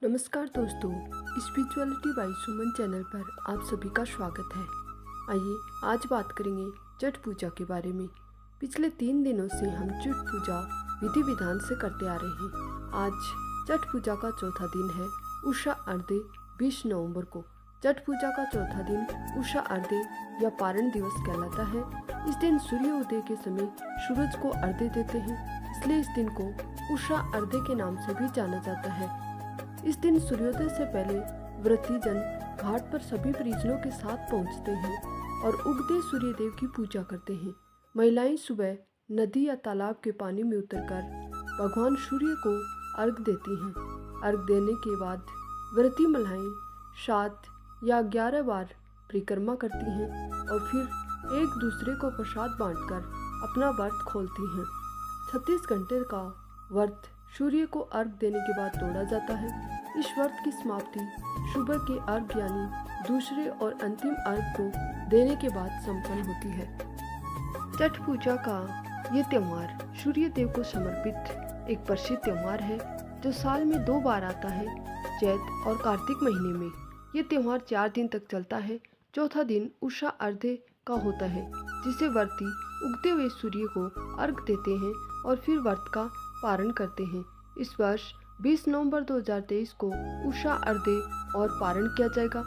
नमस्कार दोस्तों, spirituality bye सुमन channel पर आप सभी का स्वागत है। आइए आज बात करेंगे छठ पूजा के बारे में। पिछले 3 दिनों से हम छठ पूजा विधि विधान से करते आ रहे हैं। आज छठ पूजा का चौथा दिन है। उषा अर्घ्य 20 नवंबर को छठ पूजा का चौथा दिन उषा अर्घ्य या पारण दिवस कहलाता है। इस दिन सूर्योदय के समय सूरज को अर्घ्य देते हैं, इसलिए इस दिन को उषा अर्घ्य के नाम से भी जाना जाता है। इस दिन सूर्योदय से पहले व्रती जन घाट पर सभी परिजनों के साथ पहुंचते हैं और उगते सूर्यदेव की पूजा करते हैं। महिलाएं सुबह नदी या तालाब के पानी में उतरकर भगवान सूर्य को अर्घ देती हैं। अर्घ देने के बाद व्रती महिलाएं 7 या 11 बार परिक्रमा करती हैं और फिर एक दूसरे को प्रसाद बांटकर अपना व्रत खोलती हैं। 36 घंटे का व्रत सूर्य को अर्घ देने के बाद तोड़ा जाता है। इस व्रत की समाप्ति सुबह के अर्घ यानी दूसरे और अंतिम अर्घ को देने के बाद संपन्न होती है। छठ पूजा का ये त्यौहार सूर्य देव को समर्पित एक प्रसिद्ध त्यौहार है जो साल में 2 बार आता है, चैत और कार्तिक महीने में। ये त्यौहार 4 दिन तक चलता है। चौथा दिन उषा अर्घ्य का होता है, जिसे व्रती उगते हुए सूर्य को अर्घ देते हैं और फिर व्रत का पारण करते हैं। इस वर्ष 20 नवंबर 2023 को उषा अर्घ्य और पारण किया जाएगा।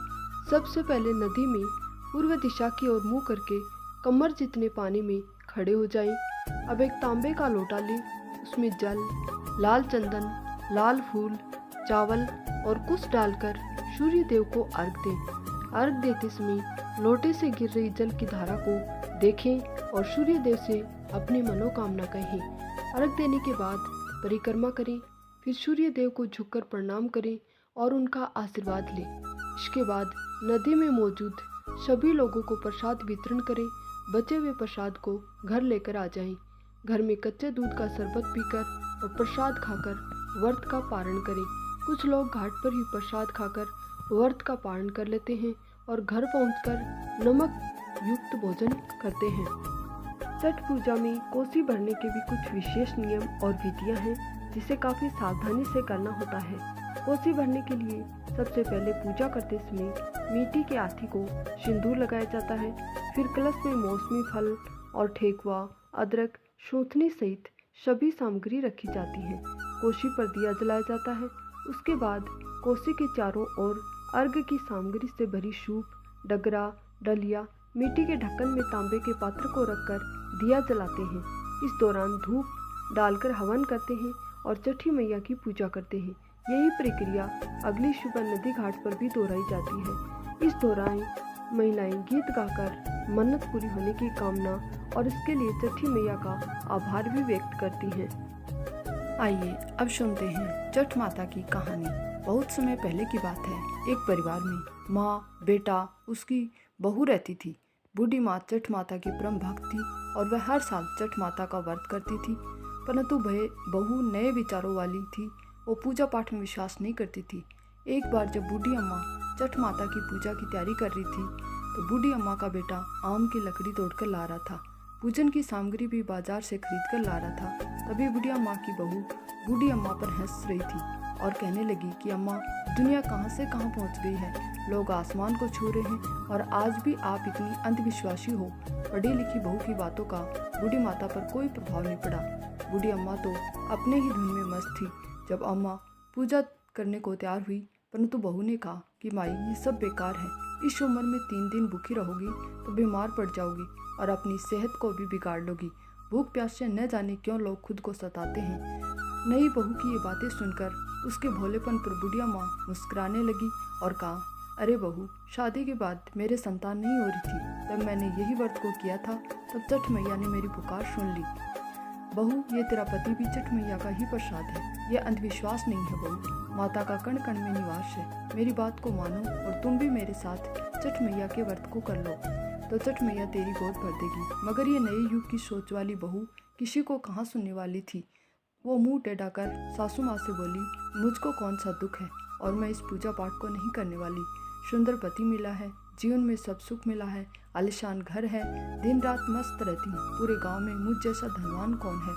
सबसे पहले नदी में पूर्व दिशा की ओर मुंह करके कमर जितने पानी में खड़े हो जाएं। अब एक तांबे का लोटा लें, उसमें जल, लाल चंदन, लाल फूल, चावल और कुश डालकर सूर्य देव को अर्घ दें। अर्घ देते समय लोटे से गिर रही जल की धारा को देखें और सूर्य देव से अपनी मनोकामना कहें। अर्घ देने के बाद परिक्रमा करें, फिर सूर्य देव को झुककर प्रणाम करें और उनका आशीर्वाद लें। इसके बाद नदी में मौजूद सभी लोगों को प्रसाद वितरण करें। बचे हुए प्रसाद को घर लेकर आ जाएं। घर में कच्चे दूध का शरबत पीकर और प्रसाद खाकर व्रत का पारण करें। कुछ लोग घाट पर ही प्रसाद खाकर व्रत का पारण कर लेते हैं और घर पहुंचकर नमक युक्त भोजन करते हैं। छठ पूजा में कोसी भरने के भी कुछ विशेष नियम और विधियां हैं, जिसे काफ़ी सावधानी से करना होता है। कोसी भरने के लिए सबसे पहले पूजा करते समय मिट्टी के हाथी को सिंदूर लगाया जाता है। फिर कलश में मौसमी फल और ठेकुआ, अदरक, सूथनी सहित सभी सामग्री रखी जाती है। कोसी पर दिया जलाया जाता है। उसके बाद कोसी के चारों ओर अर्घ्य की सामग्री से भरी सूप, डगरा, डलिया, मिट्टी के ढक्कन में तांबे के पात्र को रखकर दिया जलाते हैं। इस दौरान धूप डालकर हवन करते हैं और छठी मैया की पूजा करते हैं। यही प्रक्रिया अगली सुबह नदी घाट पर भी दोहराई जाती है। इस दौरान महिलाएं गीत गाकर मन्नत पूरी होने की कामना और इसके लिए छठी मैया का आभार भी व्यक्त करती हैं। आइए अब सुनते हैं छठ माता की कहानी। बहुत समय पहले की बात है। एक परिवार में माँ, बेटा, उसकी बहू रहती थी। बूढ़ी माँ छठ माता की परम भक्त थी और वह हर साल छठ माता का व्रत करती थी। परंतु वह बहू नए विचारों वाली थी। वो पूजा पाठ में विश्वास नहीं करती थी। एक बार जब बूढ़ी अम्मा छठ माता की पूजा की तैयारी कर रही थी तो बूढ़ी अम्मा का बेटा आम की लकड़ी तोड़कर ला रहा था। पूजन की सामग्री भी बाजार से खरीद कर ला रहा था। तभी बुढ़िया माँ की बहू बूढ़ी अम्मा पर हंस रही थी और कहने लगी कि अम्मा, दुनिया कहाँ से कहाँ पहुँच गई है। लोग आसमान को छू रहे हैं और आज भी आप इतनी अंधविश्वासी हो। पढ़ी लिखी बहू की बातों का बूढ़ी माता पर कोई प्रभाव नहीं पड़ा। बूढ़ी अम्मा तो अपने ही धुन में मस्त थी। जब अम्मा पूजा करने को तैयार हुई, परंतु बहू ने कहा कि माई, ये सब बेकार है। इस उम्र में 3 दिन भूखी रहोगी तो बीमार पड़ जाओगी और अपनी सेहत को भी बिगाड़ लोगी। भूख प्यास से न जाने क्यों लोग खुद को सताते हैं। नई बहू की ये बातें सुनकर उसके भोलेपन पर बुढ़िया माँ मुस्कुराने लगी और कहा, अरे बहू, शादी के बाद मेरे संतान नहीं हो रही थी। तब मैंने यही व्रत को किया था। तब छठ मैया ने मेरी पुकार सुन ली। बहू, ये तेरा पति भी छठ मैया का ही प्रसाद है। यह अंधविश्वास नहीं है बहू, माता का कण कण में निवास है। मेरी बात को मानो और तुम भी मेरे साथ छठ मैया के व्रत को कर लो तो छठ मैया तेरी गोद भर देगी। मगर ये नए युग की सोच वाली बहू किसी को कहाँ सुनने वाली थी। वो मुंह टेढ़ा कर सासू माँ से बोली, मुझको कौन सा दुख है और मैं इस पूजा पाठ को नहीं करने वाली। सुंदर पति मिला है, जीवन में सब सुख मिला है, आलीशान घर है, दिन रात मस्त रहती हूँ। पूरे गांव में मुझ जैसा धनवान कौन है।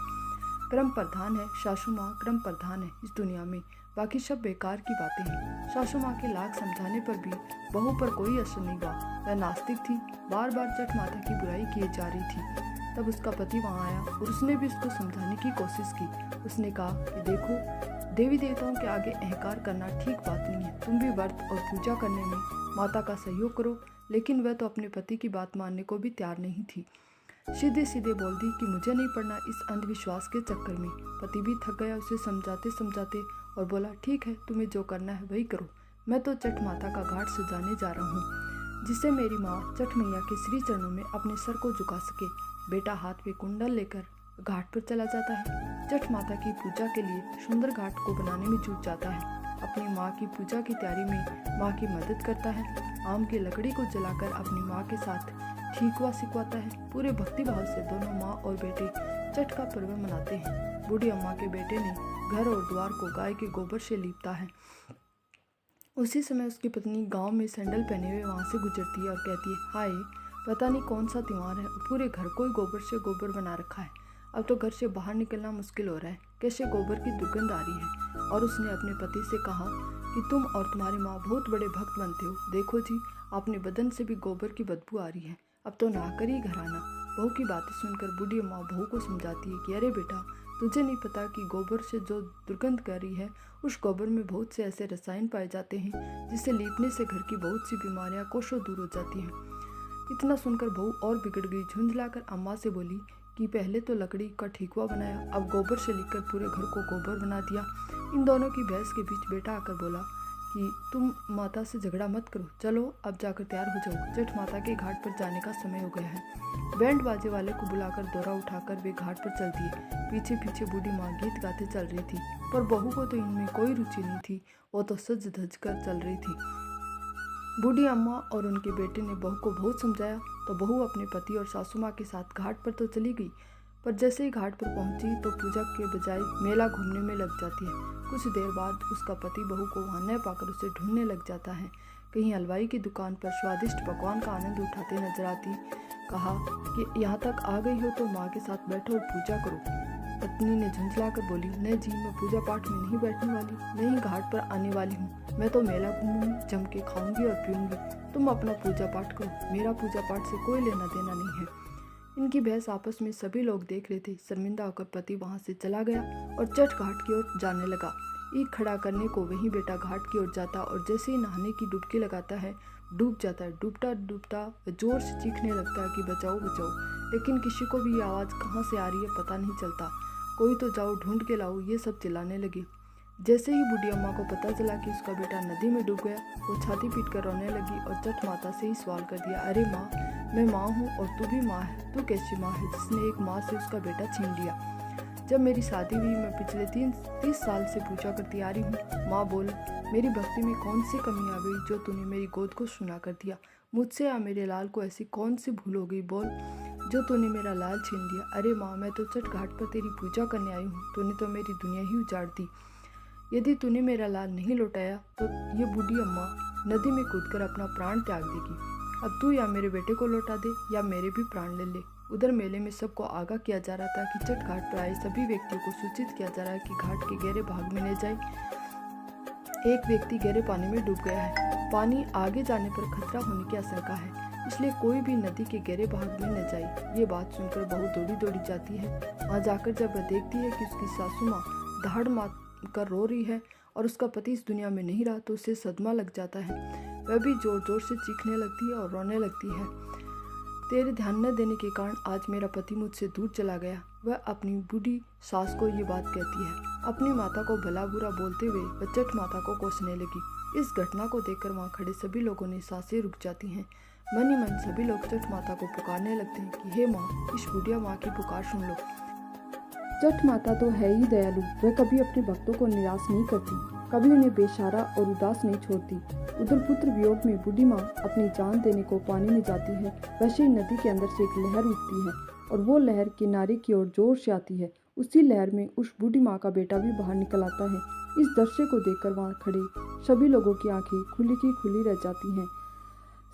क्रम प्रधान है सासू माँ, क्रम प्रधान है इस दुनिया में। बाकी सब बेकार की बातें हैं। सासू माँ के लाख समझाने पर भी बहू पर कोई असर नहीं हुआ। वह नास्तिक थी, बार बार जट माता की बुराई किए जा रही थी। तब उसका पति वहाँ आया और उसने भी उसको समझाने की कोशिश की। उसने कहा कि देखो, देवी देवताओं के आगे अहंकार करना ठीक बात नहीं है। तुम भी व्रत और पूजा करने में माता का सहयोग करो। लेकिन वह तो अपने पति की बात मानने को भी तैयार नहीं थी। सीधे सीधे बोल दी कि मुझे नहीं पड़ना इस अंधविश्वास के चक्कर में। पति भी थक गया उसे समझाते समझाते और बोला, ठीक है, तुम्हें जो करना है वही करो। मैं तो चट माता का घाट सजाने जा रहा हूँ, जिससे मेरी माँ चट मैया के श्री चरणों में अपने सर को झुका सके। बेटा हाथ में कुंडल लेकर घाट पर चला जाता है। चट माता की पूजा के लिए सुंदर घाट को बनाने में जुट जाता है। अपनी माँ की पूजा की तैयारी में माँ की मदद करता है। आम की लकड़ी को जलाकर अपनी माँ के साथ ठीकुआ सिकवाता है। पूरे भक्ति भाव से दोनों माँ और बेटे चट का पर्व मनाते हैं। बूढ़ी अम्मा के बेटे ने घर और द्वार को गाय के गोबर से लीपता है। उसी समय उसकी पत्नी गांव में सैंडल पहने हुए वहां से गुजरती है और कहती है, हाय, पता नहीं कौन सा त्योहार है, पूरे घर को ही गोबर से गोबर बना रखा है। अब तो घर से बाहर निकलना मुश्किल हो रहा है, कैसे गोबर की दुर्गंध आ रही है। और उसने अपने पति से कहा कि तुम और तुम्हारी माँ बहुत बड़े भक्त बनते हो। देखो जी, अपने बदन से भी गोबर की बदबू आ रही है। अब तो नहाकर ही घर आना। बहू की बातें सुनकर बूढ़ी अम्मा बहू को समझाती है कि अरे बेटा, तुझे नहीं पता कि गोबर से जो दुर्गंध कर रही है, उस गोबर में बहुत से ऐसे रसायन पाए जाते हैं जिसे लीपने से घर की बहुत सी बीमारियां कोसों दूर हो जाती हैं। इतना सुनकर बहू और बिगड़ गई। झुंझलाकर अम्मा से बोली कि पहले तो लकड़ी का ठेकुआ बनाया, अब गोबर से लिखकर पूरे घर को गोबर बना दिया। इन दोनों की बहस के बीच बेटा आकर बोला कि तुम माता से झगड़ा मत करो, चलो अब जाकर तैयार हो जाओ, जट माता के घाट पर जाने का समय हो गया है। बैंड बाजे वाले को बुलाकर दौरा उठाकर वे घाट पर चलती है। पीछे पीछे बूढ़ी माँ गीत गाते चल रही थी, पर बहू को तो इनमें कोई रुचि नहीं थी। वो तो सज धज कर चल रही थी। बूढ़ी अम्मा और उनके बेटे ने बहू को बहुत समझाया तो बहू अपने पति और सासू माँ के साथ घाट पर तो चली गई, पर जैसे ही घाट पर पहुंची तो पूजा के बजाय मेला घूमने में लग जाती है। कुछ देर बाद उसका पति बहू को वहाँ न पाकर उसे ढूंढने लग जाता है। कहीं हलवाई की दुकान पर स्वादिष्ट पकवान का आनंद उठाते नजर आती। कहा कि यहाँ तक आ गई हो तो माँ के साथ बैठो और पूजा करो। पत्नी ने झुंझलाकर बोली, नहीं जी, मैं पूजा पाठ में नहीं बैठने वाली, मैं ही घाट पर आने वाली हूँ। मैं तो मेला घूमूंगी, जम के खाऊंगी और पीऊंगी। तुम अपना पूजा पाठ करो, मेरा पूजा पाठ से कोई लेना देना नहीं है। इनकी बहस आपस में सभी लोग देख रहे थे। शर्मिंदा होकर पति वहां से चला गया और चट घाट की ओर जाने लगा। ईख खड़ा करने को वहीं बेटा घाट की ओर जाता और जैसे ही नहाने की डुबकी लगाता है, डूब जाता है। डूबता डूबता जोर से चीखने लगता है कि बचाओ बचाओ, लेकिन किसी को भी ये आवाज़ कहाँ से आ रही है पता नहीं चलता। कोई तो जाओ, ढूंढ के लाओ, ये सब चिल्लाने लगे। जैसे ही बूढ़ी अम्मा को पता चला कि उसका बेटा नदी में डूब गया, वो छाती पीट कर रोने लगी और चट माता से ही सवाल कर दिया, अरे माँ, मैं माँ हूँ और तू भी माँ है। तू कैसी माँ है जिसने एक माँ से उसका बेटा छीन लिया? जब मेरी शादी हुई, मैं पिछले 30 साल से पूजा करती आ रही हूँ। माँ बोल, मेरी भक्ति में कौन सी कमी आ गई जो तूने मेरी गोद को सुना कर दिया? मुझसे या मेरे लाल को ऐसी कौन सी भूल हो गई बोल, जो तूने मेरा लाल छीन लिया? अरे माँ, मैं तो चट घाट पर तेरी पूजा करने आई हूँ, तूने तो मेरी दुनिया ही उजाड़ दी। यदि तूने मेरा लाल नहीं लौटाया तो ये बूढ़ी अम्मा नदी में कूदकर अपना प्राण त्याग देगी। अब तू या मेरे बेटे को लौटा दे या मेरे भी प्राण ले ले। उधर मेले में सबको आगाह किया जा रहा था कि चट घाट पर आए सभी व्यक्तियों को सूचित किया जा रहा है कि घाट के गहरे भाग में न जाए। एक व्यक्ति गहरे पानी में डूब गया है। पानी आगे जाने पर खतरा होने की आशंका है, इसलिए कोई भी नदी के गहरे भाग में न जाए। ये बात सुनकर बहू दौड़ी दौड़ी जाती है। वहाँ जाकर जब वह देखती है कि उसकी सासू माँ दहाड़ मार कर रो रही है और उसका पति इस दुनिया में नहीं रहा, तो उसे सदमा लग जाता है। वह भी जोर जोर से चीखने लगती है और रोने लगती है। तेरे ध्यान न देने के कारण आज मेरा पति मुझसे दूर चला गया। वह अपनी बूढ़ी सास को ये बात कहती है। अपनी माता को भला बुरा बोलते हुए वह चट माता को कोसने लगी। इस घटना को देखकर वहाँ खड़े सभी लोगों ने सांसें रुक जाती हैं। मन ही मन सभी लोग चट माता को पुकारने लगते हैं कि हे माँ, इस बुढ़िया माँ की पुकार सुन लो। चट माता तो है ही दयालु, वह कभी अपने भक्तों को निराश नहीं करती, कभी उन्हें बेसहारा और उदास नहीं छोड़ती। उधर पुत्र वियोग में बूढ़ी माँ अपनी जान देने को पानी में जाती है। वैसे ही नदी के अंदर से एक लहर उठती है और वो लहर किनारे की ओर जोर से आती है। उसी लहर में उस बूढ़ी माँ का बेटा भी बाहर निकल आता है। इस दृश्य को देखकर वहाँ खड़े सभी लोगों की आंखें खुली की खुली रह जाती हैं।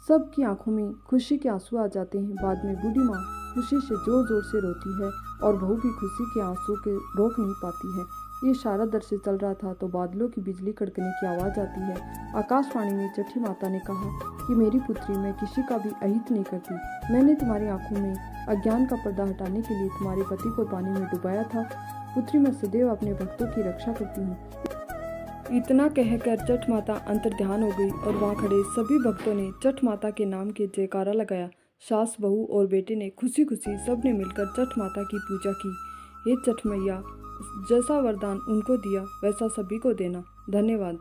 सबकी आंखों में खुशी के आंसू आ जाते हैं। बाद में बूढ़ी माँ खुशी से जोर जोर से रोती है और बहू भी खुशी के आंसू के रोक नहीं पाती है। ये इशारा दर से चल रहा था तो बादलों की बिजली कड़कने की आवाज़ आती है। आकाशवाणी में छठी माता ने कहा कि मेरी पुत्री, मैं किसी का भी अहित नहीं करती। मैंने तुम्हारी आंखों में अज्ञान का पर्दा हटाने के लिए तुम्हारे पति को पानी में डुबाया था। पुत्री, मैं सदैव अपने भक्तों की रक्षा करती हूँ। इतना कहकर छठ माता अंतर्ध्यान हो गई और वहाँ खड़े सभी भक्तों ने छठ माता के नाम के जयकारा लगाया। सास, बहू और बेटे ने खुशी खुशी सब ने मिलकर छठ माता की पूजा की। हे छठ मैया, जैसा वरदान उनको दिया वैसा सभी को देना। धन्यवाद।